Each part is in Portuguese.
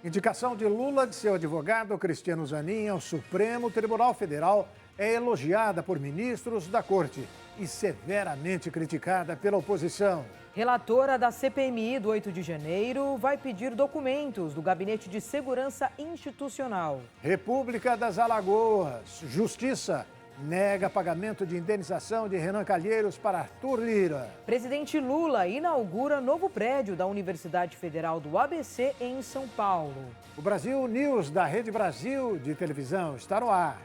Indicação de Lula de seu advogado Cristiano Zanin ao Supremo Tribunal Federal é elogiada por ministros da Corte e severamente criticada pela oposição. Relatora da CPMI do 8 de janeiro vai pedir documentos do Gabinete de Segurança Institucional. República das Alagoas. Justiça nega pagamento de indenização de Renan Calheiros para Arthur Lira. Presidente Lula inaugura novo prédio da Universidade Federal do ABC em São Paulo. O Brasil News da Rede Brasil de televisão está no ar.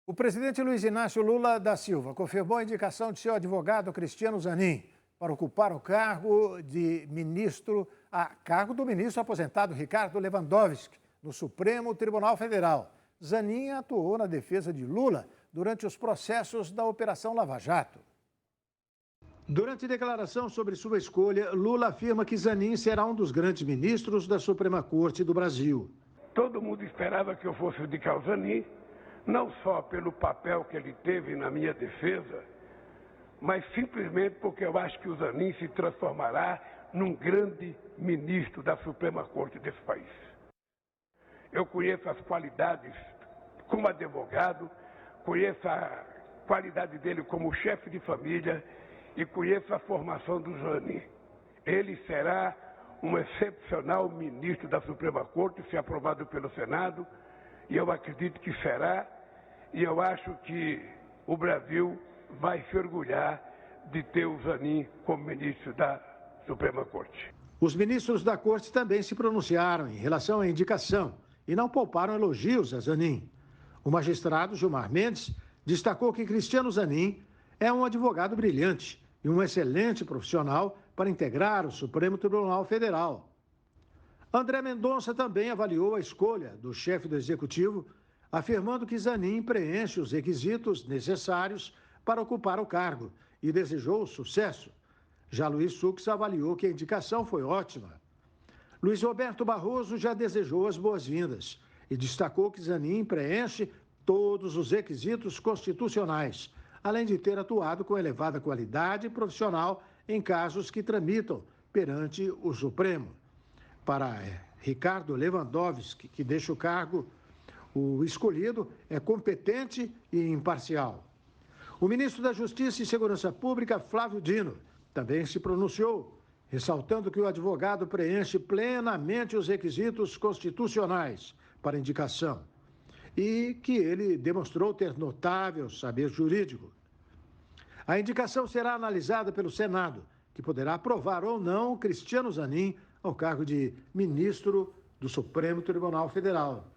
O presidente Luiz Inácio Lula da Silva confirmou a indicação de seu advogado Cristiano Zanin para ocupar o cargo do ministro aposentado Ricardo Lewandowski no Supremo Tribunal Federal. Zanin atuou na defesa de Lula durante os processos da Operação Lava Jato. Durante declaração sobre sua escolha, Lula afirma que Zanin será um dos grandes ministros da Suprema Corte do Brasil. Todo mundo esperava que eu fosse indicar o Zanin, não só pelo papel que ele teve na minha defesa, mas simplesmente porque eu acho que o Zanin se transformará num grande ministro da Suprema Corte desse país. Eu conheço as qualidades como advogado, conheço a qualidade dele como chefe de família e conheço a formação do Zanin. Ele será um excepcional ministro da Suprema Corte, se aprovado pelo Senado, e eu acredito que será, e eu acho que o Brasil vai se orgulhar de ter o Zanin como ministro da Suprema Corte. Os ministros da Corte também se pronunciaram em relação à indicação e não pouparam elogios a Zanin. O magistrado Gilmar Mendes destacou que Cristiano Zanin é um advogado brilhante e um excelente profissional para integrar o Supremo Tribunal Federal. André Mendonça também avaliou a escolha do chefe do Executivo, afirmando que Zanin preenche os requisitos necessários para ocupar o cargo e desejou sucesso. Já Luiz Fux avaliou que a indicação foi ótima. Luiz Roberto Barroso já desejou as boas-vindas e destacou que Zanin preenche todos os requisitos constitucionais, além de ter atuado com elevada qualidade profissional em casos que tramitam perante o Supremo. Para Ricardo Lewandowski, que deixa o cargo, o escolhido é competente e imparcial. O ministro da Justiça e Segurança Pública, Flávio Dino, também se pronunciou, ressaltando que o advogado preenche plenamente os requisitos constitucionais para indicação e que ele demonstrou ter notável saber jurídico. A indicação será analisada pelo Senado, que poderá aprovar ou não Cristiano Zanin ao cargo de ministro do Supremo Tribunal Federal.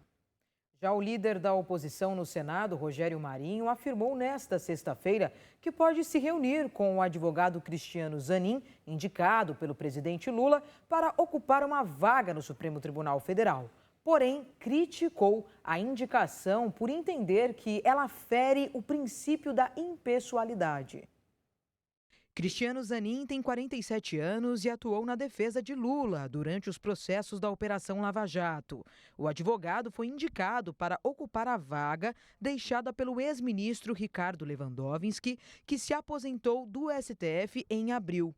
Já o líder da oposição no Senado, Rogério Marinho, afirmou nesta sexta-feira que pode se reunir com o advogado Cristiano Zanin, indicado pelo presidente Lula, para ocupar uma vaga no Supremo Tribunal Federal. Porém, criticou a indicação por entender que ela fere o princípio da impessoalidade. Cristiano Zanin tem 47 anos e atuou na defesa de Lula durante os processos da Operação Lava Jato. O advogado foi indicado para ocupar a vaga deixada pelo ex-ministro Ricardo Lewandowski, que se aposentou do STF em abril.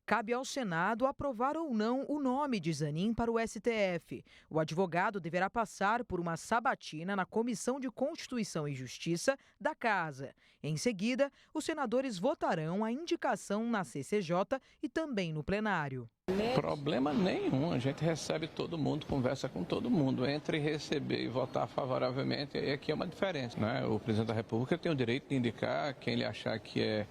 Cabe ao Senado aprovar ou não o nome de Zanin para o STF. O advogado deverá passar por uma sabatina na Comissão de Constituição e Justiça da Casa. Em seguida, os senadores votarão a indicação na CCJ e também no plenário. Problema nenhum, a gente recebe todo mundo, conversa com todo mundo. Entre receber e votar favoravelmente, aí aqui é uma diferença, né? O presidente da República tem o direito de indicar quem ele achar que é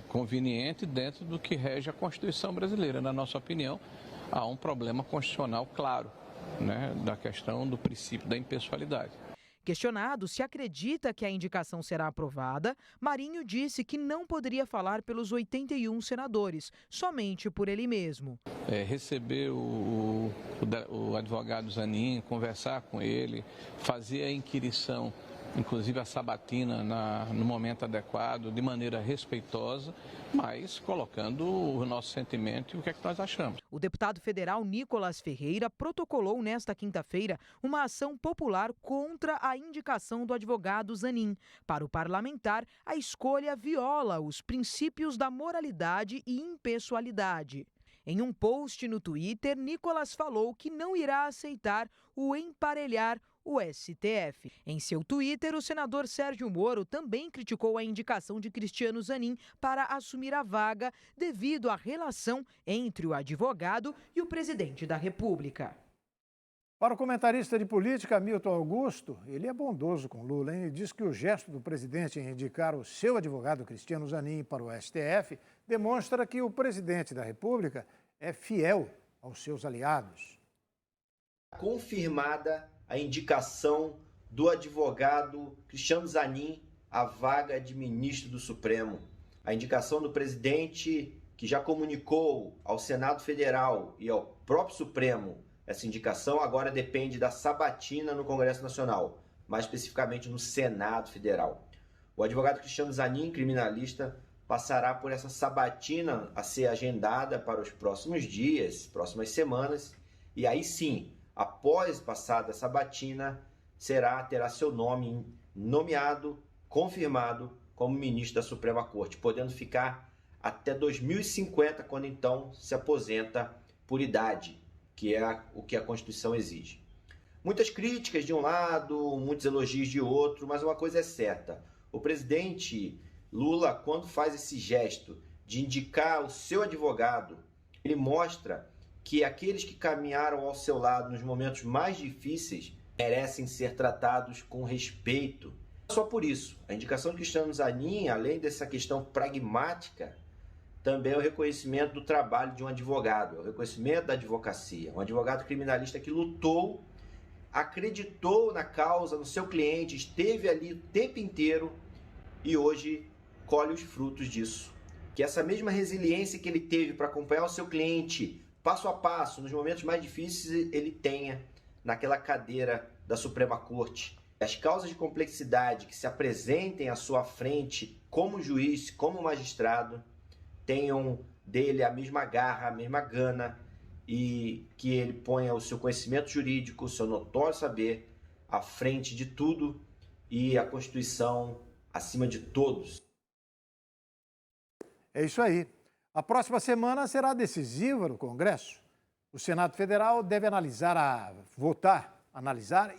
conveniente dentro do que rege a Constituição brasileira. Na nossa opinião, há um problema constitucional claro, né, da questão do princípio da impessoalidade. Questionado se acredita que a indicação será aprovada, Marinho disse que não poderia falar pelos 81 senadores, somente por ele mesmo. Receber o advogado Zanin, conversar com ele, fazer a inquirição inclusive a sabatina no momento adequado, de maneira respeitosa, mas colocando o nosso sentimento e o que é que nós achamos. O deputado federal Nicolas Ferreira protocolou nesta quinta-feira uma ação popular contra a indicação do advogado Zanin. Para o parlamentar, a escolha viola os princípios da moralidade e impessoalidade. Em um post no Twitter, Nicolas falou que não irá aceitar o emparelhar o STF. Em seu Twitter, o senador Sérgio Moro também criticou a indicação de Cristiano Zanin para assumir a vaga devido à relação entre o advogado e o presidente da República. Para o comentarista de política, Milton Augusto, ele é bondoso com Lula, hein? Ele diz que o gesto do presidente em indicar o seu advogado Cristiano Zanin para o STF demonstra que o presidente da República é fiel aos seus aliados. Confirmada a indicação do advogado Cristiano Zanin à vaga de ministro do Supremo. A indicação do presidente, que já comunicou ao Senado Federal e ao próprio Supremo essa indicação, agora depende da sabatina no Congresso Nacional, mais especificamente no Senado Federal. O advogado Cristiano Zanin, criminalista, passará por essa sabatina a ser agendada para os próximos dias, próximas semanas, e aí sim, após passada a sabatina, terá seu nome nomeado, confirmado como ministro da Suprema Corte, podendo ficar até 2050, quando então se aposenta por idade, que é o que a Constituição exige. Muitas críticas de um lado, muitos elogios de outro, mas uma coisa é certa: o presidente Lula, quando faz esse gesto de indicar o seu advogado, ele mostra que aqueles que caminharam ao seu lado nos momentos mais difíceis merecem ser tratados com respeito. Só por isso, a indicação de Cristiano Zanin, além dessa questão pragmática, também é o reconhecimento do trabalho de um advogado, é o reconhecimento da advocacia. Um advogado criminalista que lutou, acreditou na causa, no seu cliente, esteve ali o tempo inteiro e hoje colhe os frutos disso. Que essa mesma resiliência que ele teve para acompanhar o seu cliente passo a passo, nos momentos mais difíceis, ele tenha naquela cadeira da Suprema Corte. As causas de complexidade que se apresentem à sua frente como juiz, como magistrado, tenham dele a mesma garra, a mesma gana, e que ele ponha o seu conhecimento jurídico, o seu notório saber à frente de tudo e a Constituição acima de todos. É isso aí. A próxima semana será decisiva no Congresso. O Senado Federal deve analisar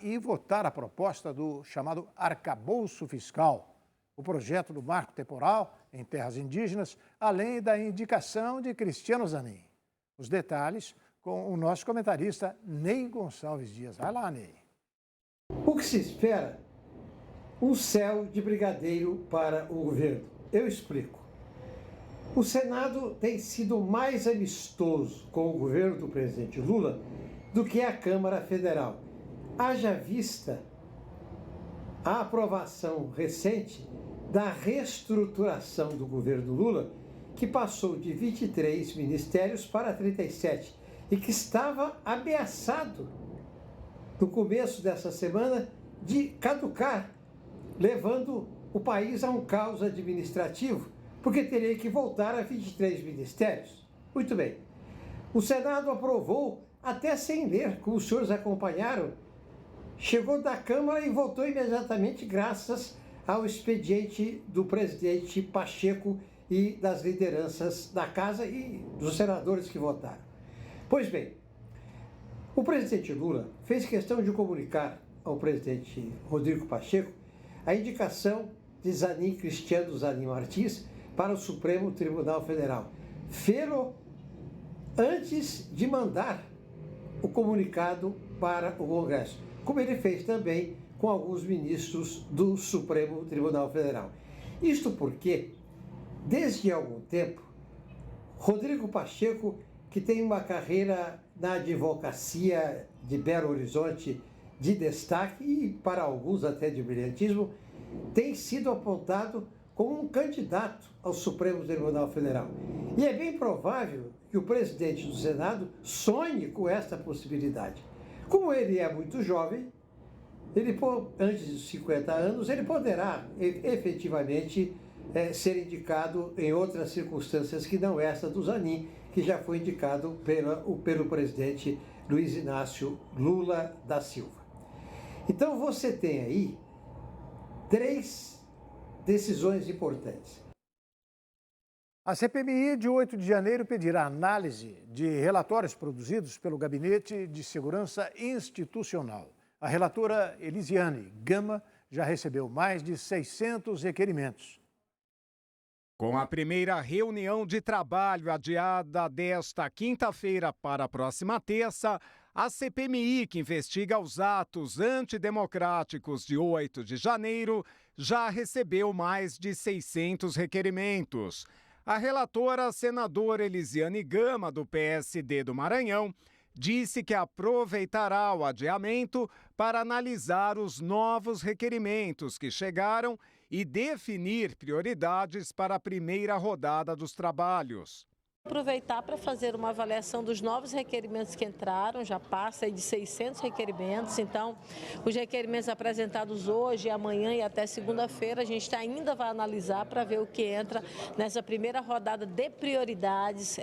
e votar a proposta do chamado arcabouço fiscal, o projeto do marco temporal em terras indígenas, além da indicação de Cristiano Zanin. Os detalhes com o nosso comentarista Ney Gonçalves Dias. Vai lá, Ney. O que se espera? Um céu de brigadeiro para o governo. Eu explico. O Senado tem sido mais amistoso com o governo do presidente Lula do que a Câmara Federal. Haja vista a aprovação recente da reestruturação do governo Lula, que passou de 23 ministérios para 37 e que estava ameaçado no começo dessa semana de caducar, levando o país a um caos administrativo, porque teria que voltar a 23 ministérios. Muito bem. O Senado aprovou, até sem ler, como os senhores acompanharam, chegou da Câmara e voltou imediatamente graças ao expediente do presidente Pacheco e das lideranças da Casa e dos senadores que votaram. Pois bem, o presidente Lula fez questão de comunicar ao presidente Rodrigo Pacheco a indicação de Cristiano Zanin Martins para o Supremo Tribunal Federal. Fê-lo antes de mandar o comunicado para o Congresso, como ele fez também com alguns ministros do Supremo Tribunal Federal. Isto porque, desde algum tempo, Rodrigo Pacheco, que tem uma carreira na advocacia de Belo Horizonte de destaque e para alguns até de brilhantismo, tem sido apontado como um candidato ao Supremo Tribunal Federal. E é bem provável que o presidente do Senado sonhe com esta possibilidade. Como ele é muito jovem, Antes dos 50 anos, ele poderá efetivamente ser indicado em outras circunstâncias que não essa do Zanin, que já foi indicado pelo presidente Luiz Inácio Lula da Silva. Então você tem aí 3 decisões importantes. A CPMI de 8 de janeiro pedirá análise de relatórios produzidos pelo Gabinete de Segurança Institucional. A relatora Elisiane Gama já recebeu mais de 600 requerimentos. Com a primeira reunião de trabalho adiada desta quinta-feira para a próxima terça, a CPMI, que investiga os atos antidemocráticos de 8 de janeiro, já recebeu mais de 600 requerimentos. A relatora, senadora Elisiane Gama, do PSD do Maranhão, disse que aproveitará o adiamento para analisar os novos requerimentos que chegaram e definir prioridades para a primeira rodada dos trabalhos. Aproveitar para fazer uma avaliação dos novos requerimentos que entraram, já passa aí de 600 requerimentos, então os requerimentos apresentados hoje, amanhã e até segunda-feira, a gente ainda vai analisar para ver o que entra nessa primeira rodada de prioridades,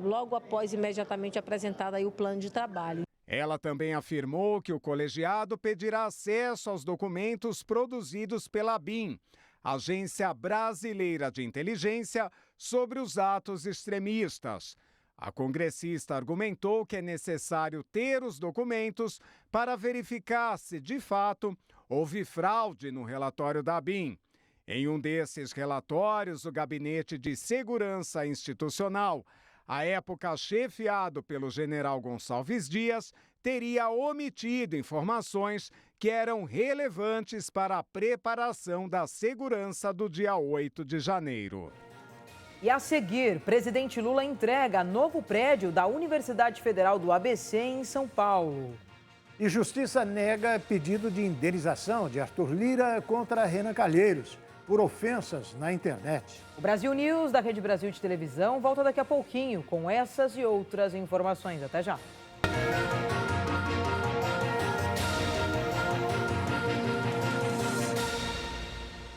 logo após imediatamente apresentado aí o plano de trabalho. Ela também afirmou que o colegiado pedirá acesso aos documentos produzidos pela ABIN, Agência Brasileira de Inteligência, sobre os atos extremistas. A congressista argumentou que é necessário ter os documentos para verificar se, de fato, houve fraude no relatório da ABIN. Em um desses relatórios, o Gabinete de Segurança Institucional, à época chefiado pelo general Gonçalves Dias, teria omitido informações que eram relevantes para a preparação da segurança do dia 8 de janeiro. E a seguir, presidente Lula entrega novo prédio da Universidade Federal do ABC em São Paulo. E Justiça nega pedido de indenização de Arthur Lira contra Renan Calheiros por ofensas na internet. O Brasil News da Rede Brasil de Televisão volta daqui a pouquinho com essas e outras informações. Até já.